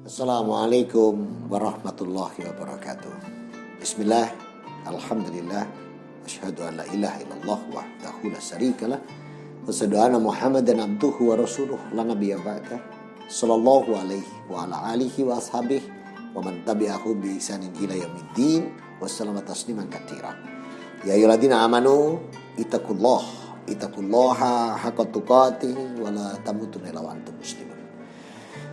Assalamualaikum warahmatullahi wabarakatuh. Bismillah, alhamdulillah, asyhadu an la ilaha illallah wahdahu la syarikalah, wa asyhadu anna Muhammadan abduhu wa rasuluh la nabiyya ba'dah. Sallallahu alaihi wa ala alihi wa ashabihi wa man tabi'ahu bi ihsanin ila yaumiddin wa sallama tasliman katsira. Ya ayyuhalladzina amanu ittaqullaha haqqa tuqatih wa la tamutunna illa wa antum muslimun.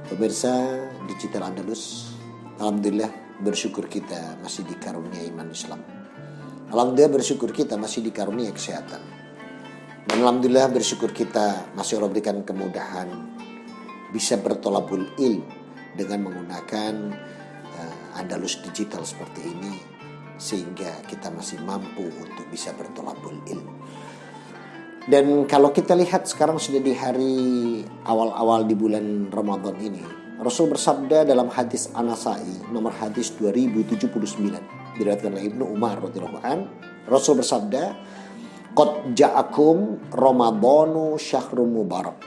Pemirsa Digital Andalus, alhamdulillah bersyukur kita masih dikarunia iman Islam. Alhamdulillah bersyukur kita masih dikarunia kesehatan. Dan alhamdulillah bersyukur kita masih Allah berikan kemudahan bisa bertolabul ilm dengan menggunakan Andalus Digital seperti ini, sehingga kita masih mampu untuk bisa bertolabul ilm. Dan kalau kita lihat sekarang sudah di hari awal-awal di bulan Ramadan ini, Rasul bersabda dalam hadis An-Nasa'i nomor hadis 2079, diriwayatkan oleh Ibnu Umar radhiyallahu an, Rasul bersabda, "Qad ja'akum Ramadhanu syahrun mubarak.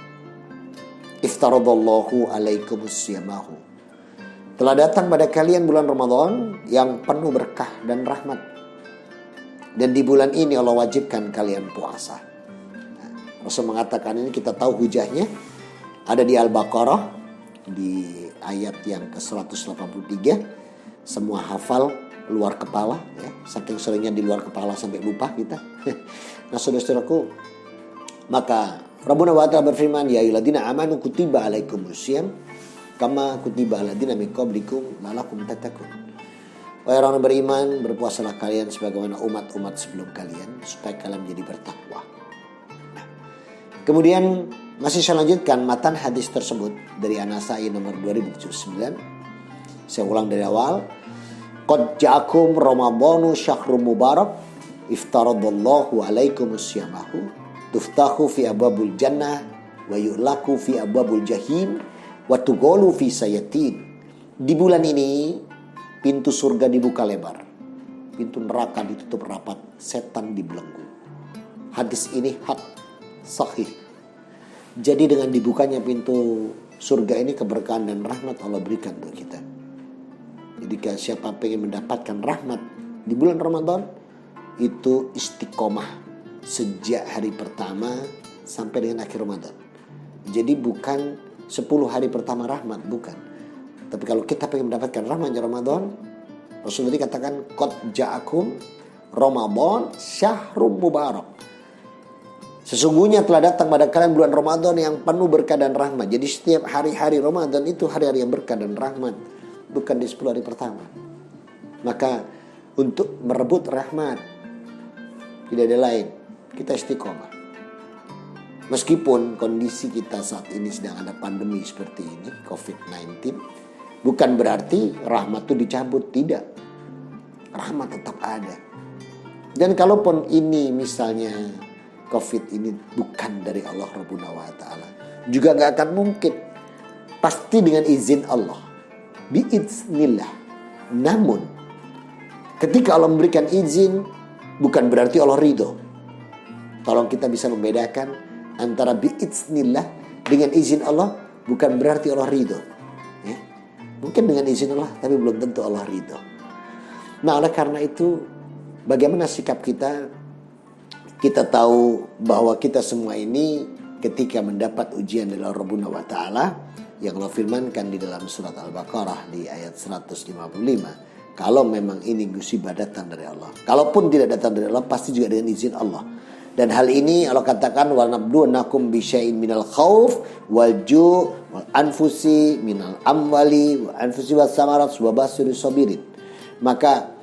Iftaradallahu alaikumus siyamahu." Telah datang pada kalian bulan Ramadan yang penuh berkah dan rahmat. Dan di bulan ini Allah wajibkan kalian puasa. Rasul mengatakan ini, kita tahu hujahnya ada di Al-Baqarah di ayat yang ke-183. Semua hafal luar kepala ya. Saking seringnya di luar kepala sampai lupa kita. Nah saudara-saudaraku, maka Rabbuna wa ta'ala berfirman, ya ayyuhalladzina amanu kutiba alaikumusiyam kama kutiba aladzina min qablikum la'allakum tattaqun. Wahai orang beriman, berpuasalah kalian sebagaimana umat-umat sebelum kalian supaya kalian menjadi bertakwa. Kemudian masih saya lanjutkan matan hadis tersebut dari An-Nasa'i nomor 2079. Saya ulang dari awal. Qad ja'akum Ramadhanu syahrun mubarak, iftaradallahu alaikumus siyamahu, tuftahu fi abwabul jannah wa yu'laku fi abwabul jahim wa tughalu fi sayatin. Di bulan ini pintu surga dibuka lebar, pintu neraka ditutup rapat, setan dibelenggu. Hadis ini hak sahih. Jadi dengan dibukanya pintu surga ini, keberkahan dan rahmat Allah berikan untuk kita. Jadi siapa pengen mendapatkan rahmat di bulan Ramadan, itu istiqomah sejak hari pertama sampai dengan akhir Ramadan. Jadi bukan 10 hari pertama rahmat, bukan. Tapi kalau kita pengen mendapatkan rahmat di Ramadan, Rasulullah katakan qad ja'akum Ramadan syahrun mubarak. Sesungguhnya telah datang pada kalian bulan Ramadan yang penuh berkah dan rahmat. Jadi setiap hari-hari Ramadan itu hari-hari yang berkah dan rahmat, bukan di 10 hari pertama. Maka untuk merebut rahmat tidak ada lain, kita istiqomah. Meskipun kondisi kita saat ini sedang ada pandemi seperti ini, COVID-19, bukan berarti rahmat itu dicabut, tidak. Rahmat tetap ada. Dan kalaupun ini misalnya COVID ini bukan dari Allah Rabbuna wa ta'ala, juga gak akan mungkin. Pasti dengan izin Allah, biiznillah. Namun ketika Allah memberikan izin, bukan berarti Allah ridho. Tolong kita bisa membedakan antara biiznillah dengan izin Allah, bukan berarti Allah ridho ya. Mungkin dengan izin Allah, tapi belum tentu Allah ridho. Nah oleh karena itu, bagaimana sikap kita? Kita tahu bahwa kita semua ini ketika mendapat ujian dari Rabbuna wa ta'ala, yang Allah firmankan di dalam surat Al-Baqarah di ayat 155, kalau memang ini musibah datang dari Allah, kalaupun tidak datang dari Allah, pasti juga dengan izin Allah. Dan hal ini Allah katakan, wa nabluwannakum bisyai'in minal khauf wal ju' wal anfusi minal amwali wa anfusi was samarat wa basiris sabirin. Maka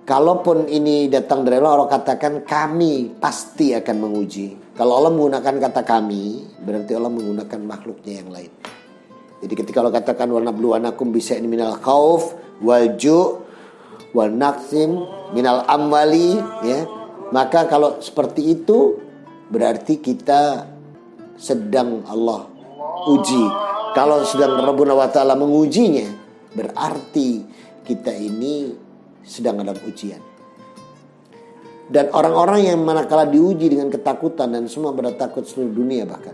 kalaupun ini datang dari Allah, Allah katakan kami pasti akan menguji. Kalau Allah menggunakan kata kami, berarti Allah menggunakan makhluknya yang lain. Jadi ketika Allah katakan wa nabluwannakum bisyai'in minal khauf wal ju' wal naqsim minal amwali ya, maka kalau seperti itu berarti kita sedang Allah uji. Kalau sedang Rabbuna wa ta'ala mengujinya, berarti kita ini sedang dalam ujian. Dan orang-orang yang manakala diuji dengan ketakutan, dan semua pada takut seluruh dunia, bahkan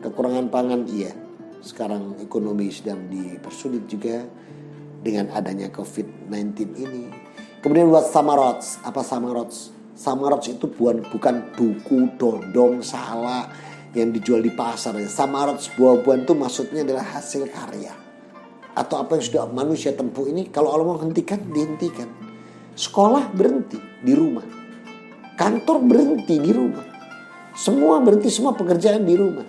kekurangan pangan iya, sekarang ekonomi sedang dipersulit juga dengan adanya COVID-19 ini. Kemudian buat samarots. Apa samarots? Samarots itu bukan buku, dodong, salak yang dijual di pasar. Samarots, buah-buahan itu maksudnya adalah hasil karya. Atau apa yang sudah manusia tempuh ini, kalau Allah mau hentikan, dihentikan. Sekolah berhenti di rumah. Kantor berhenti di rumah. Semua berhenti, semua pekerjaan di rumah.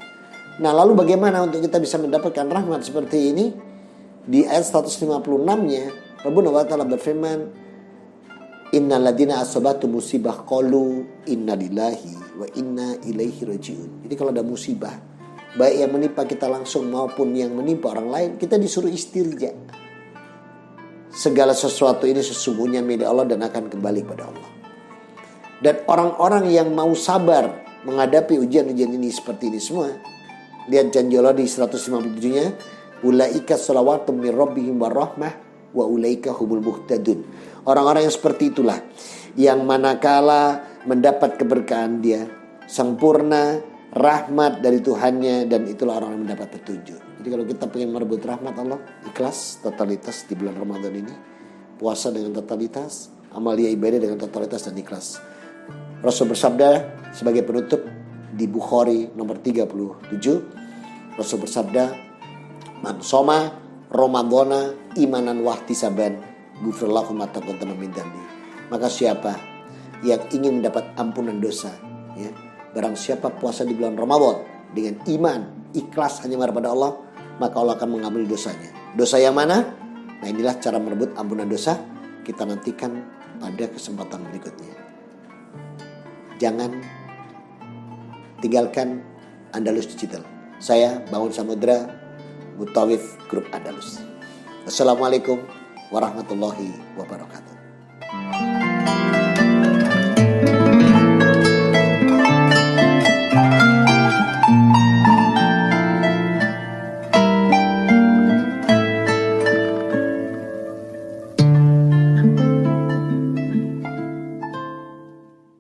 Nah, lalu bagaimana untuk kita bisa mendapatkan rahmat seperti ini? Di ayat 156-nya, Rabbuna wa ta'ala berfirman, Innal ladina asabatu musibah qalu inna lillahi wa inna ilaihi rajiun. Jadi kalau ada musibah, baik yang menimpa kita langsung maupun yang menimpa orang lain, kita disuruh istirja. Segala sesuatu ini sesungguhnya milik Allah dan akan kembali kepada Allah. Dan orang-orang yang mau sabar menghadapi ujian-ujian ini seperti ini semua, lihat janji Allah di 157-nya, ulaika shalawatum mir rabbihim warahmah wa ulaika humul muhtadun. Orang-orang yang seperti itulah yang manakala mendapat keberkahan dia, sempurna rahmat dari Tuhannya, dan itulah orang yang mendapat petunjuk. Jadi kalau kita ingin merebut rahmat Allah, ikhlas totalitas di bulan Ramadan ini, puasa dengan totalitas, amalia ibadah dengan totalitas dan ikhlas. Rasul bersabda sebagai penutup di Bukhari nomor 37, Rasul bersabda, man soma Ramadhana imanan wahtisaban ghufrallahu ma taqaddama min dzambi. Maka siapa yang ingin mendapat ampunan dosa, ya, barang siapa puasa di bulan Ramadan dengan iman, ikhlas hanya kepada Allah, maka Allah akan mengampuni dosanya. Dosa yang mana? Nah, inilah cara merebut ampunan dosa. Kita nantikan pada kesempatan berikutnya. Jangan tinggalkan Andalus Digital. Saya Bangun Samudra, Mutawif Grup Andalus. Assalamualaikum warahmatullahi wabarakatuh.